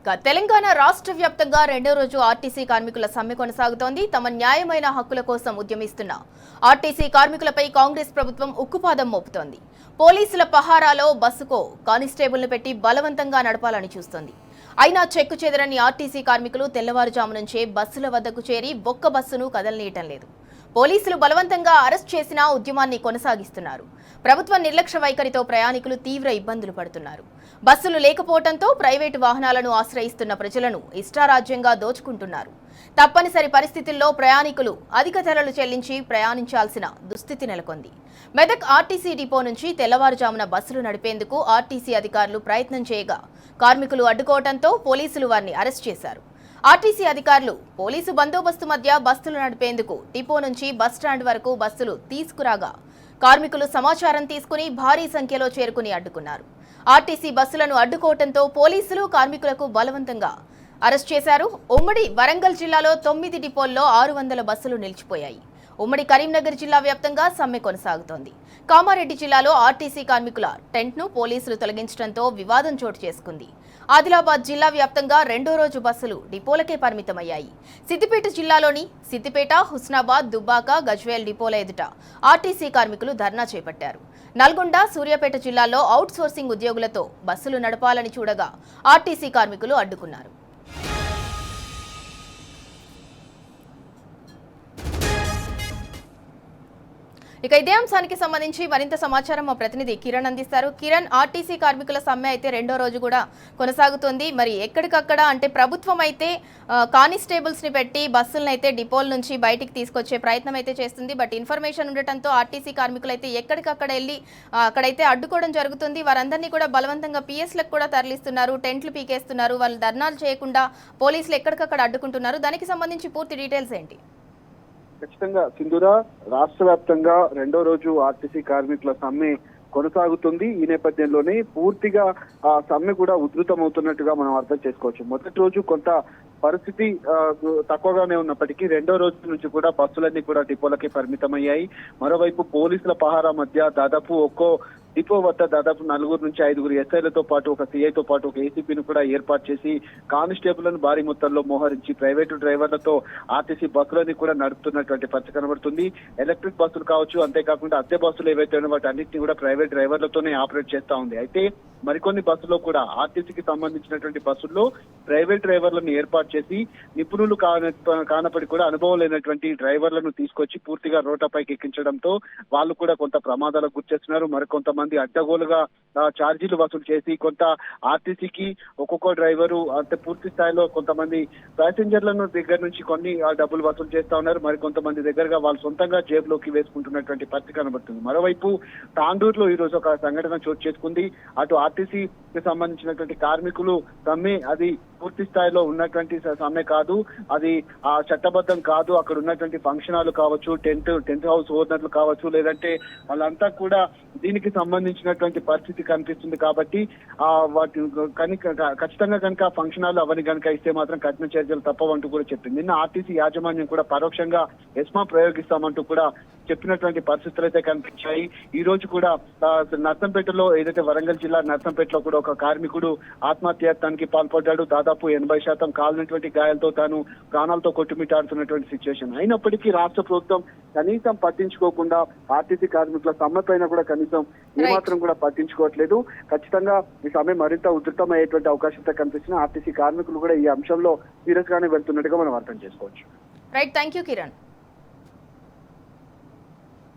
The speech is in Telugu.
తెలంగాణ రాష్ట్ర వ్యాప్తంగా రెండో రోజు ఆర్టీసీ కార్మికుల సమ్మె కొనసాగుతోంది. తమ న్యాయమైన హక్కుల కోసం ఉద్యమిస్తున్న ఆర్టీసీ కార్మికులపై కాంగ్రెస్ ప్రభుత్వం ఉక్కుపాదం మోపుతోంది. పోలీసుల పహారాలో బస్సుకు కానిస్టేబుల్ను పెట్టి బలవంతంగా నడపాలని చూస్తోంది. అయినా చెక్కు చెదరని ఆర్టీసీ కార్మికులు తెల్లవారుజాము నుంచే బస్సుల వద్దకు చేరి ఒక్క బస్సును కదలనీయటం లేదు. పోలీసులు బలవంతంగా అరెస్ట్ చేసినా ఉద్యమాన్ని కొనసాగిస్తున్నారు. ప్రభుత్వ నిర్లక్ష్య వైఖరితో ప్రయాణికులు తీవ్ర ఇబ్బందులు పడుతున్నారు. బస్సులు లేకపోవడంతో ప్రైవేటు వాహనాలను ఆశ్రయిస్తున్న ప్రజలను ఇష్టారాజ్యంగా దోచుకుంటున్నారు. తప్పనిసరి పరిస్థితుల్లో ప్రయాణికులు అధిక ధరలు చెల్లించి ప్రయాణించాల్సిన దుస్థితి నెలకొంది. మెదక్ ఆర్టీసీ డిపో నుంచి తెల్లవారుజామున బస్సులు నడిపేందుకు ఆర్టీసీ అధికారులు ప్రయత్నం చేయగా కార్మికులు అడ్డుకోవడంతో పోలీసులు వారిని అరెస్ట్ చేశారు. ఆర్టీసీ అధికారులు పోలీసు బందోబస్తు మధ్య బస్సులు నడిపేందుకు డిపో నుంచి బస్టాండ్ వరకు బస్సులు తీసుకురాగా కార్మికులు సమాచారం తీసుకుని భారీ సంఖ్యలో చేరుకుని అడ్డుకున్నారు. ఆర్టీసీ బస్సులను అడ్డుకోవడంతో పోలీసులు కార్మికులకు బలవంతంగా అరెస్ట్ చేశారు. ఉమ్మడి వరంగల్ జిల్లాలో 9 డిపోల్లో 600 బస్సులు నిలిచిపోయాయి. ఉమ్మడి కరీంనగర్ జిల్లా వ్యాప్తంగా సమ్మె కొనసాగుతోంది. కామారెడ్డి జిల్లాలో ఆర్టీసీ కార్మికుల టెంట్ను పోలీసులు తొలగించడంతో వివాదం చోటు చేసుకుంది. ఆదిలాబాద్ జిల్లా వ్యాప్తంగా రెండో రోజు బస్సులు డిపోలకే పరిమితమయ్యాయి. సిద్దిపేట జిల్లాలోని సిద్దిపేట, హుస్నాబాద్, దుబ్బాక, గజ్వేల్ డిపోల ఎదుట ఆర్టీసీ కార్మికులు ధర్నా చేపట్టారు. నల్గొండ, సూర్యాపేట జిల్లాల్లో అవుట్ సోర్సింగ్ ఉద్యోగులతో బస్సులు నడపాలని చూడగా ఆర్టీసీ కార్మికులు అడ్డుకున్నారు. ఇక ఇదే అంశానికి సంబంధించి మరింత సమాచారం మా ప్రతినిధి కిరణ్ అందిస్తారు. కిరణ్, ఆర్టీసీ కార్మికుల సమ్మె అయితే రెండో రోజు కూడా కొనసాగుతుంది. మరి ఎక్కడికక్కడ అంటే ప్రభుత్వం అయితే కానిస్టేబుల్స్ ని పెట్టి బస్సులను అయితే డిపోల నుంచి బయటికి తీసుకొచ్చే ప్రయత్నం అయితే చేస్తుంది. బట్ ఇన్ఫర్మేషన్ ఉండటంతో ఆర్టీసీ కార్మికులు అయితే ఎక్కడికక్కడ వెళ్ళి అక్కడైతే అడ్డుకోవడం జరుగుతుంది. వారందరినీ కూడా బలవంతంగా పిఎస్లకు కూడా తరలిస్తున్నారు, టెంట్లు పీకేస్తున్నారు. వాళ్ళు ధర్నాలు చేయకుండా పోలీసులు ఎక్కడికక్కడ అడ్డుకుంటున్నారు. దానికి సంబంధించి పూర్తి డీటెయిల్స్ ఏంటి? ఖచ్చితంగా సింధూర, రాష్ట్ర వ్యాప్తంగా రెండో రోజు ఆర్టీసీ కార్మికుల సమ్మె కొనసాగుతుంది. ఈ నేపథ్యంలోనే పూర్తిగా ఆ సమ్మె కూడా ఉధృతమవుతున్నట్టుగా మనం అర్థం చేసుకోవచ్చు. మొదటి రోజు కొంత పరిస్థితి తక్కువగానే ఉన్నప్పటికీ రెండో రోజు నుంచి కూడా బస్సులన్నీ కూడా డిపోలకి పరిమితమయ్యాయి. మరోవైపు పోలీసుల పహారా మధ్య దాదాపు ఒక్కో డిపో వద్ద దాదాపు 4 నుంచి 5 ఎస్ఐలతో పాటు ఒక సిఐతో పాటు ఒక ఏసీపీని కూడా ఏర్పాటు చేసి కానిస్టేబుల్లను భారీ మొత్తంలో మోహరించి ప్రైవేటు డ్రైవర్లతో ఆర్టీసీ బస్సులని కూడా నడుపుతున్నటువంటి పరిస్థితి కనబడుతుంది. ఎలక్ట్రిక్ బస్సులు కావచ్చు, అంతేకాకుండా అద్దె బస్సులు ఏవైతే ఉన్నాయో వాటి అన్నింటినీ కూడా ప్రైవేట్ డ్రైవర్లతోనే ఆపరేట్ చేస్తా ఉంది. అయితే మరికొన్ని బస్సుల్లో కూడా ఆర్టీసీకి సంబంధించినటువంటి బస్సుల్లో ప్రైవేట్ డ్రైవర్లను ఏర్పాటు చేసి నిపుణులు కానప్పటికీ కూడా అనుభవం లేనటువంటి డ్రైవర్లను తీసుకొచ్చి పూర్తిగా రోడ్లపైకి ఎక్కించడంతో వాళ్ళు కూడా కొంత ప్రమాదాలకు గుర్తిస్తున్నారు. మరికొంతమంది అడ్డగోలుగా ఛార్జీలు వసూలు చేసి కొంత ఆర్టీసీకి ఒక్కొక్క డ్రైవరు అంటే పూర్తి స్థాయిలో కొంతమంది ప్యాసింజర్లను దగ్గర నుంచి కొన్ని డబ్బులు వసూలు చేస్తా ఉన్నారు. మరి కొంతమంది దగ్గరగా వాళ్ళు సొంతంగా జేబులోకి వేసుకుంటున్నటువంటి పరిస్థితి కనబడుతుంది. మరోవైపు తాండూరులో ఈ రోజు ఒక సంఘటన చోటు చేసుకుంది. అటు ఆర్టీసీకి సంబంధించినటువంటి కార్మికులు సమ్మె అది పూర్తి స్థాయిలో ఉన్నటువంటి సమ్మె కాదు, అది ఆ చట్టబద్ధం కాదు. అక్కడ ఉన్నటువంటి ఫంక్షన్ హాల్ కావచ్చు, టెంట్ హౌస్ ఓనర్లు కావచ్చు, లేదంటే వాళ్ళంతా కూడా దీనికి సంబంధించినటువంటి పరిస్థితి కనిపిస్తుంది. కాబట్టి వాటి ఖచ్చితంగా కనుక ఫంక్షన్ హాల్ అవన్నీ కనుక ఇస్తే మాత్రం కఠిన చర్యలు తప్పవంటూ కూడా చెప్పింది. నిన్న ఆర్టీసీ యాజమాన్యం కూడా పరోక్షంగా ఎస్మా ప్రయోగిస్తామంటూ కూడా చెప్పినటువంటి పరిస్థితులు అయితే కనిపించాయి. ఈ రోజు కూడా నర్సంపేటలో ఏదైతే వరంగల్ జిల్లా నర్సంపేటలో కూడా ఒక కార్మికుడు ఆత్మహత్యానికి పాల్పడ్డాడు. దాదాపు 80% కాలినటువంటి గాయాలతో తాను ప్రాణాలతో కొట్టుమిట్టాడుతున్నటువంటి సిచ్యువేషన్. అయినప్పటికీ రాష్ట్ర ప్రభుత్వం కనీసం పట్టించుకోకుండా ఆర్టీసీ కార్మికుల సమ్మె పైన కూడా కనీసం ఏమాత్రం కూడా పట్టించుకోవట్లేదు. ఖచ్చితంగా ఈ సమ్మె మరింత ఉధృతమయ్యేటువంటి అవకాశంతో కనిపిస్తున్న ఆర్టీసీ కార్మికులు కూడా ఈ అంశంలో సీరియస్ గానే వెళ్తున్నట్టుగా మనం అర్థం చేసుకోవచ్చు. Right, thank you Kiran.